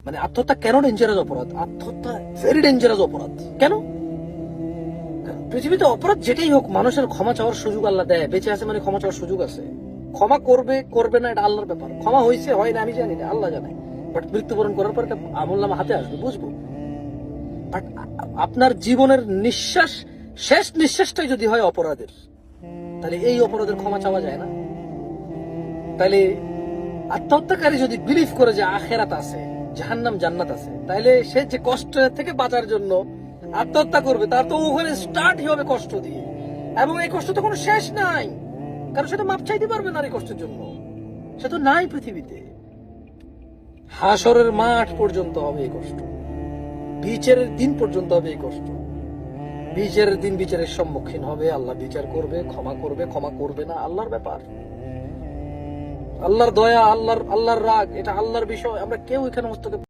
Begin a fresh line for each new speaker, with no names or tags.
মানে আত্মহত্যা কেন ডেঞ্জারাস অপরাধ? আত্মহত্যা ভেরি ডেঞ্জারাস অপরাধ। কেন? পৃথিবীতে অপরাধ যেটাই হোক, মানুষের ক্ষমা চাওয়ার সুযোগ আল্লাহ দেয়। বেঁচে আছে মানে ক্ষমা চাওয়ার সুযোগ আছে। ক্ষমা করবে করবে না এটা আল্লাহর ব্যাপার। ক্ষমা হয়েছে হয় না আমি জানি না, আল্লাহ জানে। বাট মৃত্যুবরণ করার পর একটা আমলনামা হাতে আসবে, বুঝবো। বাট আপনার জীবনের নিঃশ্বাস, শেষ নিঃশ্বাসটাই যদি হয় অপরাধের, তাহলে এই অপরাধের ক্ষমা চাওয়া যায় না। তাহলে আত্মহত্যাকারী যদি বিলিভ করে যে আখেরাত আছে, জাহান্নাম জান্নাত আছে, তাহলে সে যে কষ্ট থেকে বাঁচার জন্য আত্মহত্যা করবে, তার তো ওখানে স্টার্টই হবে কষ্ট দিয়ে। এবং এই কষ্ট তো কোনো শেষ নাই, কারণ সে তো মাপ চাইতে পারবে না এই কষ্টের জন্য। সে তো নাই পৃথিবীতে। হাসরের মাঠ পর্যন্ত হবে এই কষ্ট, বিচারের দিন পর্যন্ত হবে এই কষ্ট। বিচারের দিন বিচারের সম্মুখীন হবে, আল্লাহ বিচার করবে, ক্ষমা করবে, ক্ষমা করবে না আল্লাহর ব্যাপার। আল্লাহর দয়া, আল্লাহর রাগ, এটা আল্লাহর বিষয়। আমরা কেউ এখানে হস্তক্ষেপ